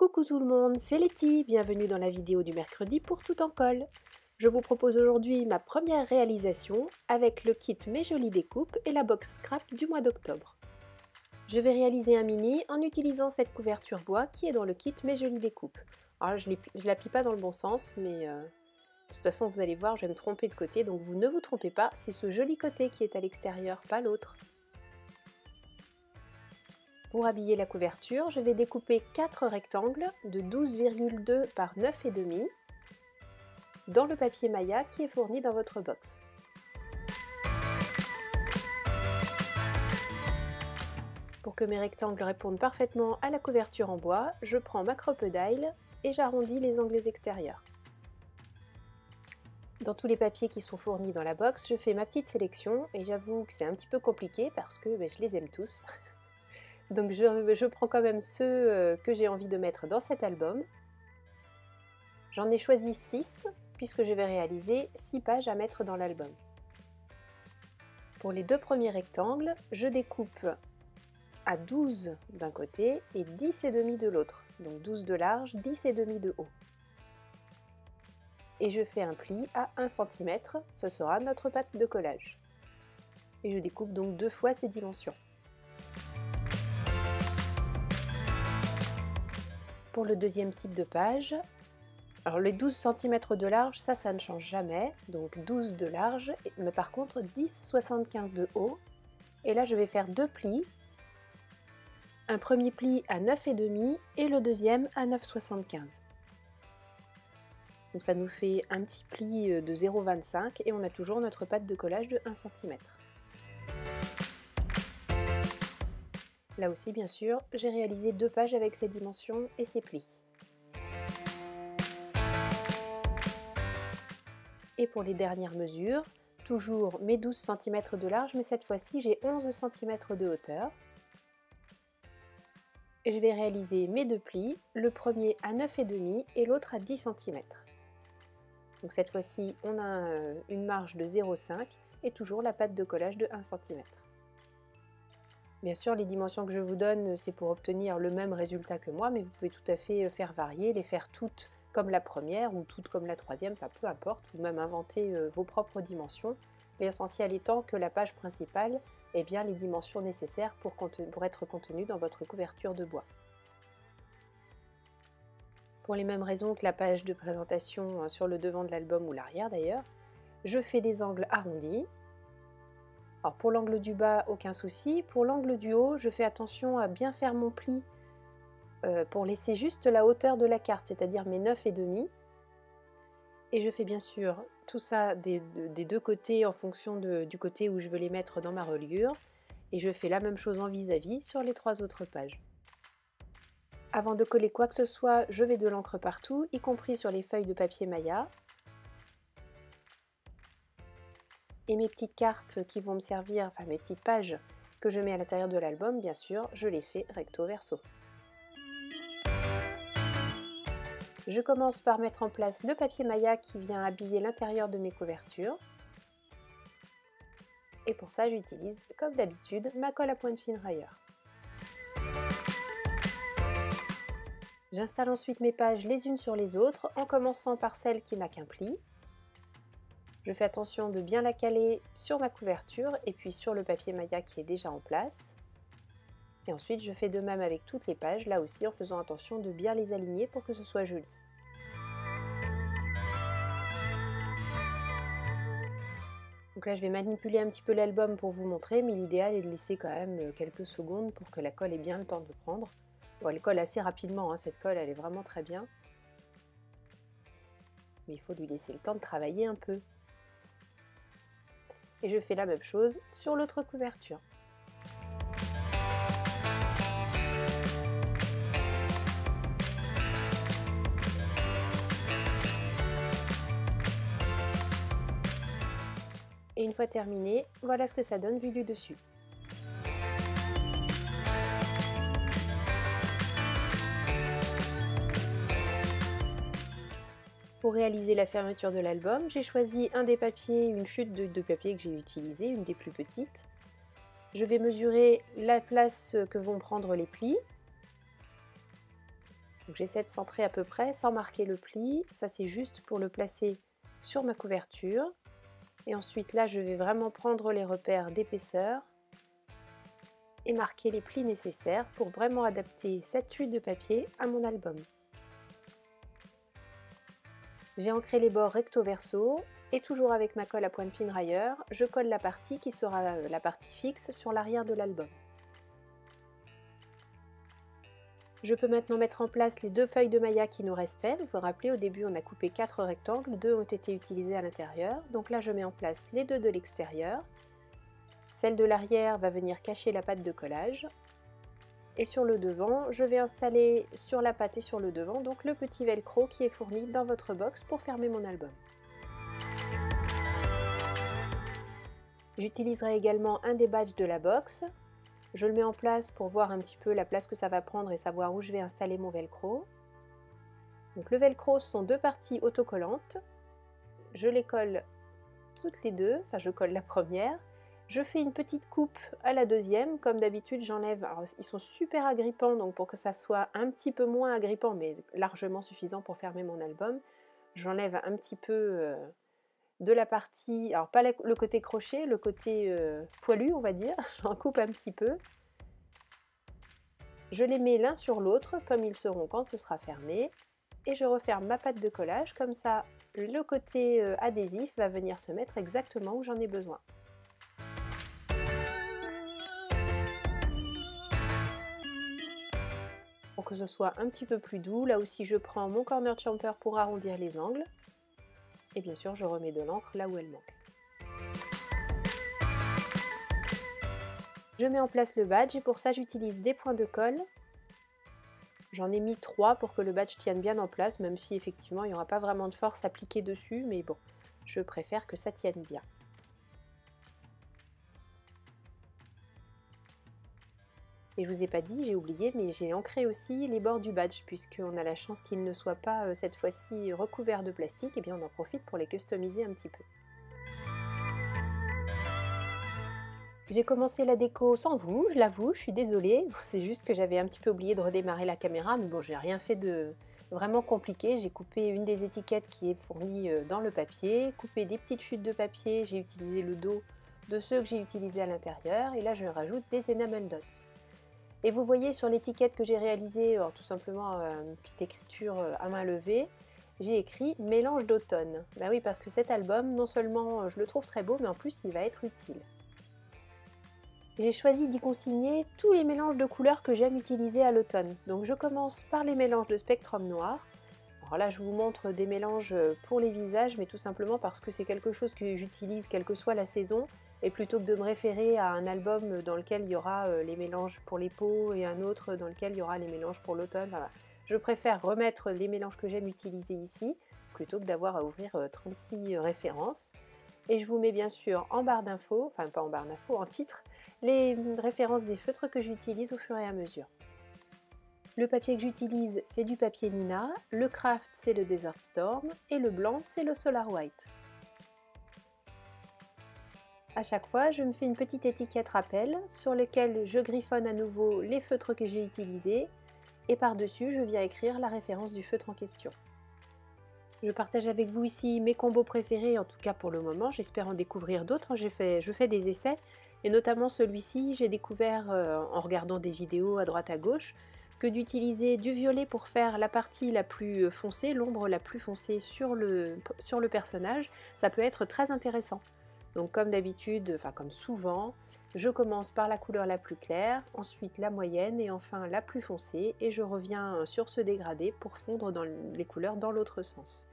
Coucou tout le monde, c'est Letty, bienvenue dans la vidéo du mercredi pour Tout en colle. Je vous propose aujourd'hui ma première réalisation avec le kit Mes Jolies Découpes et la box scrap du mois d'octobre. Je vais réaliser un mini en utilisant cette couverture bois qui est dans le kit Mes Jolies Découpes. Alors je ne l'appuie pas dans le bon sens, mais de toute façon vous allez voir, je vais me tromper de côté, donc vous ne vous trompez pas, c'est ce joli côté qui est à l'extérieur, pas l'autre. Pour habiller la couverture, je vais découper 4 rectangles de 12,2 par 9,5 dans le papier Maya qui est fourni dans votre box. Pour que mes rectangles répondent parfaitement à la couverture en bois, je prends ma crocodile et j'arrondis les angles extérieurs. Dans tous les papiers qui sont fournis dans la box, je fais ma petite sélection et j'avoue que c'est un petit peu compliqué parce que je les aime tous. Donc je prends quand même ceux que j'ai envie de mettre dans cet album. J'en ai choisi 6 puisque je vais réaliser 6 pages à mettre dans l'album. Pour les deux premiers rectangles, je découpe à 12 d'un côté et 10,5 de l'autre. Donc 12 de large, 10,5 de haut. Et je fais un pli à 1 cm, ce sera notre pâte de collage. Et je découpe donc 2 fois ces dimensions. Pour le deuxième type de page, alors les 12 cm de large, ça ne change jamais, donc 12 de large, mais par contre 10,75 de haut. Et là je vais faire 2 plis, un premier pli à 9,5 et le deuxième à 9,75. Donc ça nous fait un petit pli de 0,25 et on a toujours notre pâte de collage de 1 cm. Là aussi, bien sûr, j'ai réalisé 2 pages avec ces dimensions et ces plis. Et pour les dernières mesures, toujours mes 12 cm de large, mais cette fois-ci j'ai 11 cm de hauteur. Et je vais réaliser mes 2 plis, le premier à 9,5 et l'autre à 10 cm. Donc cette fois-ci, on a une marge de 0,5 et toujours la pâte de collage de 1 cm. Bien sûr, les dimensions que je vous donne, c'est pour obtenir le même résultat que moi, mais vous pouvez tout à fait faire varier, les faire toutes comme la première ou toutes comme la troisième, enfin, peu importe, ou même inventer vos propres dimensions. L'essentiel étant que la page principale ait bien les dimensions nécessaires pour être contenue dans votre couverture de bois. Pour les mêmes raisons que la page de présentation sur le devant de l'album ou l'arrière d'ailleurs, je fais des angles arrondis. Alors pour l'angle du bas, aucun souci. Pour l'angle du haut, je fais attention à bien faire mon pli pour laisser juste la hauteur de la carte, c'est-à-dire mes 9,5. Et je fais bien sûr tout ça des deux côtés en fonction du côté où je veux les mettre dans ma reliure. Et je fais la même chose en vis-à-vis sur les 3 autres pages. Avant de coller quoi que ce soit, je mets de l'encre partout, y compris sur les feuilles de papier Maya. Et mes petites cartes qui vont me servir, enfin mes petites pages que je mets à l'intérieur de l'album, bien sûr, je les fais recto verso. Je commence par mettre en place le papier Maya qui vient habiller l'intérieur de mes couvertures. Et pour ça, j'utilise, comme d'habitude, ma colle à pointe fine railleur. J'installe ensuite mes pages les unes sur les autres, en commençant par celle qui n'a qu'un pli. Je fais attention de bien la caler sur ma couverture et puis sur le papier Maya qui est déjà en place. Et ensuite, je fais de même avec toutes les pages, là aussi en faisant attention de bien les aligner pour que ce soit joli. Donc là, je vais manipuler un petit peu l'album pour vous montrer, mais l'idéal est de laisser quand même quelques secondes pour que la colle ait bien le temps de prendre. Bon, elle colle assez rapidement, hein, cette colle, elle est vraiment très bien. Mais il faut lui laisser le temps de travailler un peu. Et je fais la même chose sur l'autre couverture. Et une fois terminé, voilà ce que ça donne vu du dessus. Pour réaliser la fermeture de l'album, j'ai choisi un des papiers, une chute de papier que j'ai utilisée, une des plus petites. Je vais mesurer la place que vont prendre les plis. J'essaie de centrer à peu près sans marquer le pli. Ça, c'est juste pour le placer sur ma couverture. Et ensuite, là, je vais vraiment prendre les repères d'épaisseur et marquer les plis nécessaires pour vraiment adapter cette tuile de papier à mon album. J'ai ancré les bords recto verso et toujours avec ma colle à pointe fine railleur, je colle la partie qui sera la partie fixe sur l'arrière de l'album. Je peux maintenant mettre en place les 2 feuilles de maillat qui nous restaient. Vous vous rappelez, au début on a coupé 4 rectangles, 2 ont été utilisés à l'intérieur. Donc là je mets en place les 2 de l'extérieur. Celle de l'arrière va venir cacher la patte de collage. Et sur le devant, je vais installer sur la patte et sur le devant donc le petit velcro qui est fourni dans votre box pour fermer mon album. J'utiliserai également un des badges de la box. Je le mets en place pour voir un petit peu la place que ça va prendre et savoir où je vais installer mon velcro. Donc le velcro, ce sont 2 parties autocollantes. Je les colle toutes les deux, enfin je colle la première. Je fais une petite coupe à la deuxième, comme d'habitude j'enlève, alors ils sont super agrippants, donc pour que ça soit un petit peu moins agrippant, mais largement suffisant pour fermer mon album, j'enlève un petit peu de la partie, alors pas le côté crochet, le côté poilu on va dire, j'en coupe un petit peu. Je les mets l'un sur l'autre comme ils seront quand ce sera fermé et je referme ma pâte de collage, comme ça le côté adhésif va venir se mettre exactement où j'en ai besoin. Pour que ce soit un petit peu plus doux, là aussi je prends mon corner chamfer pour arrondir les angles. Et bien sûr, je remets de l'encre là où elle manque. Je mets en place le badge et pour ça, j'utilise des points de colle. J'en ai mis 3 pour que le badge tienne bien en place, même si effectivement, il n'y aura pas vraiment de force appliquée dessus, mais bon, je préfère que ça tienne bien. Et je vous ai pas dit, j'ai oublié, mais j'ai ancré aussi les bords du badge, puisqu'on a la chance qu'il ne soit pas cette fois-ci recouvert de plastique, et bien on en profite pour les customiser un petit peu. J'ai commencé la déco sans vous, je l'avoue, je suis désolée, c'est juste que j'avais un petit peu oublié de redémarrer la caméra, mais bon, j'ai rien fait de vraiment compliqué. J'ai coupé une des étiquettes qui est fournie dans le papier, coupé des petites chutes de papier, j'ai utilisé le dos de ceux que j'ai utilisés à l'intérieur, et là je rajoute des enamel dots. Et vous voyez sur l'étiquette que j'ai réalisée, tout simplement une petite écriture à main levée, j'ai écrit « Mélange d'automne ». Bah oui, parce que cet album, non seulement je le trouve très beau, mais en plus il va être utile. J'ai choisi d'y consigner tous les mélanges de couleurs que j'aime utiliser à l'automne. Donc je commence par les mélanges de Spectrum Noir. Alors là, je vous montre des mélanges pour les visages, mais tout simplement parce que c'est quelque chose que j'utilise quelle que soit la saison. Et plutôt que de me référer à un album dans lequel il y aura les mélanges pour les peaux et un autre dans lequel il y aura les mélanges pour l'automne, voilà. Je préfère remettre les mélanges que j'aime utiliser ici, plutôt que d'avoir à ouvrir 36 références. Et je vous mets bien sûr en barre d'infos, enfin pas en barre d'infos, en titre, les références des feutres que j'utilise au fur et à mesure. Le papier que j'utilise, c'est du papier Nina, le craft, c'est le Desert Storm, et le blanc, c'est le Solar White. À chaque fois, je me fais une petite étiquette rappel sur laquelle je griffonne à nouveau les feutres que j'ai utilisés, et par-dessus, je viens écrire la référence du feutre en question. Je partage avec vous ici mes combos préférés, en tout cas pour le moment, j'espère en découvrir d'autres. Je fais des essais, et notamment celui-ci, j'ai découvert en regardant des vidéos à droite à gauche, que d'utiliser du violet pour faire la partie la plus foncée, l'ombre la plus foncée sur le personnage, ça peut être très intéressant. Donc comme d'habitude, enfin comme souvent, je commence par la couleur la plus claire, ensuite la moyenne et enfin la plus foncée, et je reviens sur ce dégradé pour fondre dans les couleurs dans l'autre sens.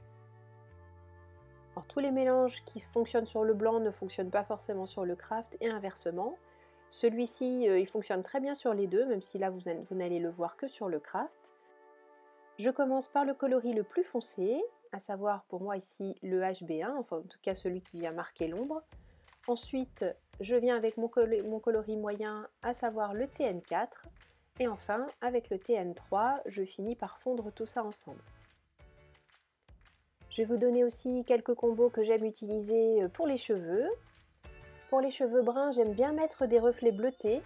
Alors, tous les mélanges qui fonctionnent sur le blanc ne fonctionnent pas forcément sur le craft et inversement. Celui-ci, il fonctionne très bien sur les deux, même si là vous n'allez le voir que sur le craft. Je commence par le coloris le plus foncé, à savoir pour moi ici le HB1, enfin en tout cas celui qui vient marquer l'ombre. Ensuite, je viens avec mon coloris moyen, à savoir le TN4. Et enfin, avec le TN3, je finis par fondre tout ça ensemble. Je vais vous donner aussi quelques combos que j'aime utiliser pour les cheveux. Pour les cheveux bruns, j'aime bien mettre des reflets bleutés.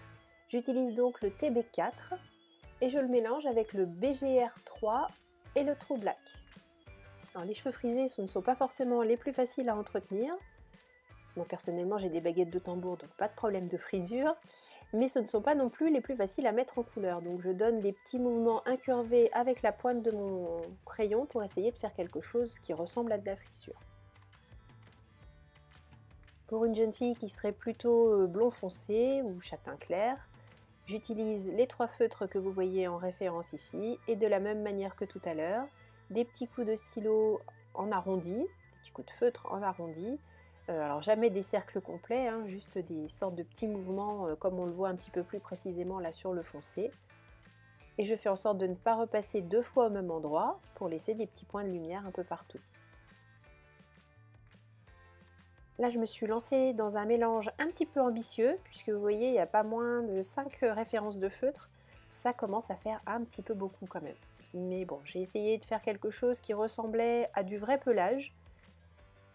J'utilise donc le TB4. et je le mélange avec le BGR3 et le True Black. Alors, les cheveux frisés, ce ne sont pas forcément les plus faciles à entretenir. Moi personnellement j'ai des baguettes de tambour, donc pas de problème de frisure, mais ce ne sont pas non plus les plus faciles à mettre en couleur. Donc je donne des petits mouvements incurvés avec la pointe de mon crayon pour essayer de faire quelque chose qui ressemble à de la frisure. Pour une jeune fille qui serait plutôt blond foncé ou châtain clair, j'utilise les 3 feutres que vous voyez en référence ici, et de la même manière que tout à l'heure, des petits coups de stylo en arrondi, des petits coups de feutre en arrondi. Alors jamais des cercles complets, hein, juste des sortes de petits mouvements comme on le voit un petit peu plus précisément là sur le foncé. Et je fais en sorte de ne pas repasser 2 fois au même endroit pour laisser des petits points de lumière un peu partout. Là je me suis lancée dans un mélange un petit peu ambitieux, puisque vous voyez il n'y a pas moins de 5 références de feutre. Ça commence à faire un petit peu beaucoup quand même. Mais bon, j'ai essayé de faire quelque chose qui ressemblait à du vrai pelage.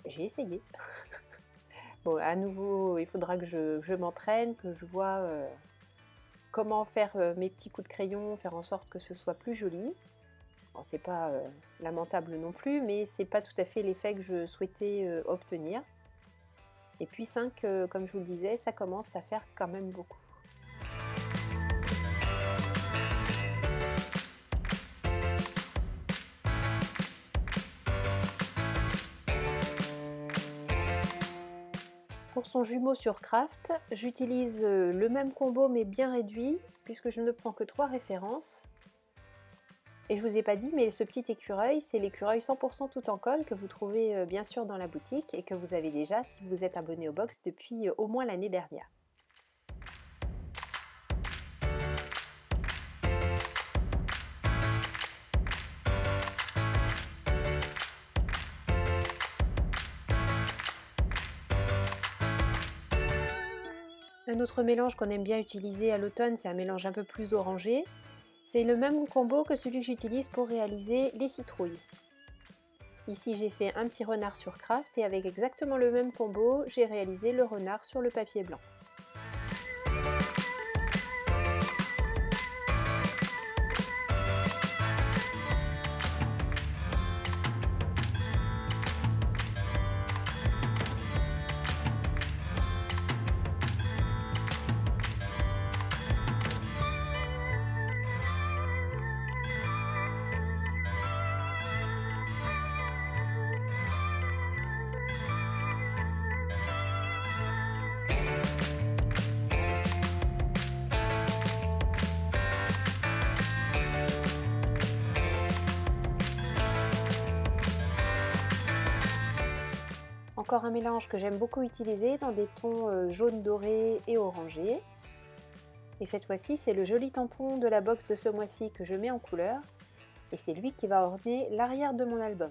J'ai essayé. Bon, à nouveau, il faudra que je m'entraîne, que je vois comment faire mes petits coups de crayon, faire en sorte que ce soit plus joli. Bon, c'est pas lamentable non plus, mais c'est pas tout à fait l'effet que je souhaitais obtenir. Et puis 5, comme je vous le disais, ça commence à faire quand même beaucoup. Pour son jumeau sur Craft, j'utilise le même combo mais bien réduit, puisque je ne prends que 3 références. Et je vous ai pas dit, mais ce petit écureuil, c'est l'écureuil 100% tout en colle que vous trouvez bien sûr dans la boutique et que vous avez déjà si vous êtes abonné au box depuis au moins l'année dernière. Un autre mélange qu'on aime bien utiliser à l'automne, c'est un mélange un peu plus orangé. C'est le même combo que celui que j'utilise pour réaliser les citrouilles. Ici j'ai fait un petit renard sur Craft et avec exactement le même combo, j'ai réalisé le renard sur le papier blanc. Encore un mélange que j'aime beaucoup utiliser dans des tons jaune doré et orangé. Et cette fois-ci, c'est le joli tampon de la box de ce mois-ci que je mets en couleur. Et c'est lui qui va orner l'arrière de mon album.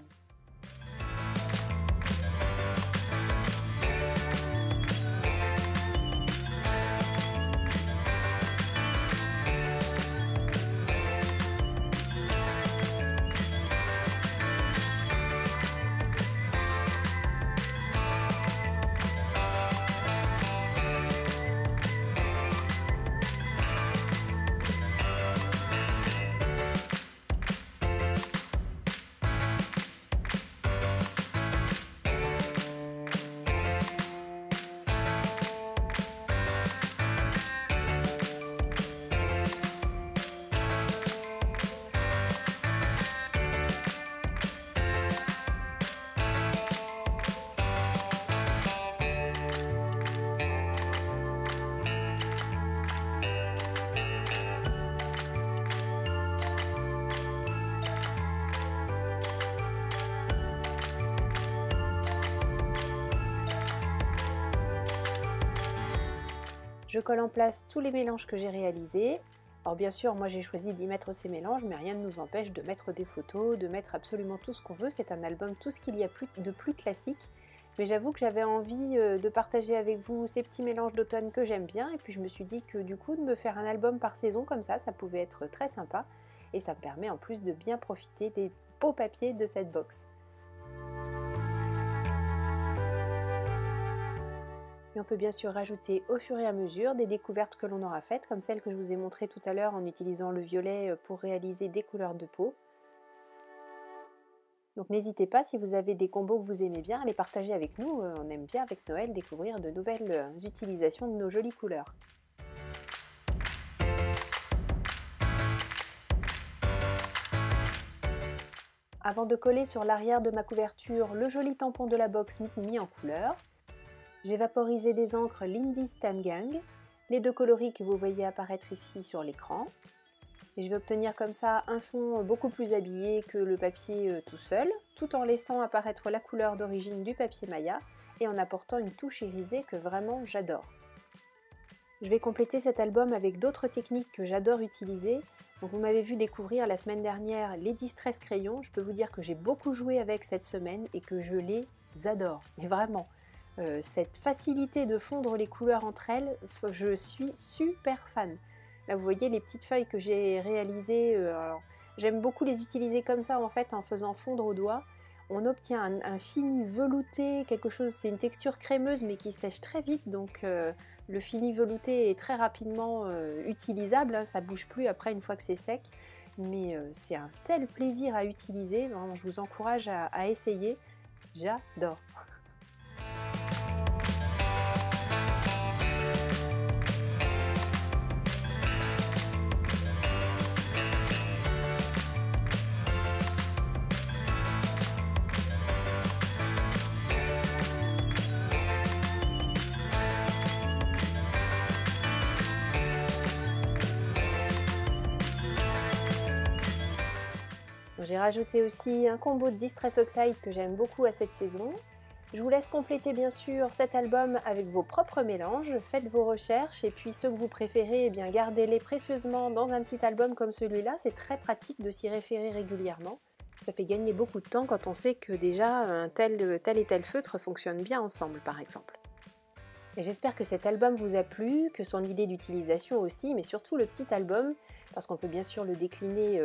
Je colle en place tous les mélanges que j'ai réalisés. Alors bien sûr, moi j'ai choisi d'y mettre ces mélanges, mais rien ne nous empêche de mettre des photos, de mettre absolument tout ce qu'on veut. C'est un album, tout ce qu'il y a de plus classique. Mais j'avoue que j'avais envie de partager avec vous ces petits mélanges d'automne que j'aime bien. Et puis je me suis dit que du coup, de me faire un album par saison comme ça pouvait être très sympa. Et ça me permet en plus de bien profiter des beaux papiers de cette box. Et on peut bien sûr rajouter au fur et à mesure des découvertes que l'on aura faites, comme celle que je vous ai montrée tout à l'heure en utilisant le violet pour réaliser des couleurs de peau. Donc n'hésitez pas, si vous avez des combos que vous aimez bien, à les partager avec nous. On aime bien avec Noël découvrir de nouvelles utilisations de nos jolies couleurs. Avant de coller sur l'arrière de ma couverture le joli tampon de la box mis en couleur, j'ai vaporisé des encres Lindy Stem Gang, les deux coloris que vous voyez apparaître ici sur l'écran. Et je vais obtenir comme ça un fond beaucoup plus habillé que le papier tout seul, tout en laissant apparaître la couleur d'origine du papier Maya et en apportant une touche irisée que vraiment j'adore. Je vais compléter cet album avec d'autres techniques que j'adore utiliser. Donc vous m'avez vu découvrir la semaine dernière les Distress crayons. Je peux vous dire que j'ai beaucoup joué avec cette semaine et que je les adore, mais vraiment. Cette facilité de fondre les couleurs entre elles, je suis super fan. Là vous voyez les petites feuilles que j'ai réalisées, j'aime beaucoup les utiliser comme ça en fait en faisant fondre au doigt. On obtient un fini velouté, quelque chose, c'est une texture crémeuse mais qui sèche très vite, donc le fini velouté est très rapidement utilisable, hein, ça ne bouge plus après une fois que c'est sec. Mais c'est un tel plaisir à utiliser, vraiment, je vous encourage à essayer, j'adore. J'ai rajouté aussi un combo de Distress Oxide que j'aime beaucoup à cette saison. Je vous laisse compléter bien sûr cet album avec vos propres mélanges, faites vos recherches et puis ceux que vous préférez, eh bien gardez-les précieusement dans un petit album comme celui-là, c'est très pratique de s'y référer régulièrement. Ça fait gagner beaucoup de temps quand on sait que déjà un tel et tel feutre fonctionnent bien ensemble par exemple. Et j'espère que cet album vous a plu, que son idée d'utilisation aussi, mais surtout le petit album, parce qu'on peut bien sûr le décliner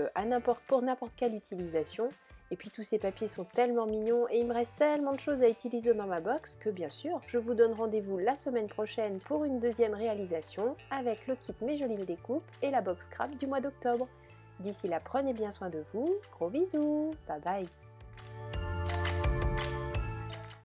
pour n'importe quelle utilisation. Et puis tous ces papiers sont tellement mignons et il me reste tellement de choses à utiliser dans ma box que bien sûr, je vous donne rendez-vous la semaine prochaine pour une deuxième réalisation avec le kit Mes Jolies Découpes et la box scrap du mois d'octobre. D'ici là, prenez bien soin de vous, gros bisous, bye bye.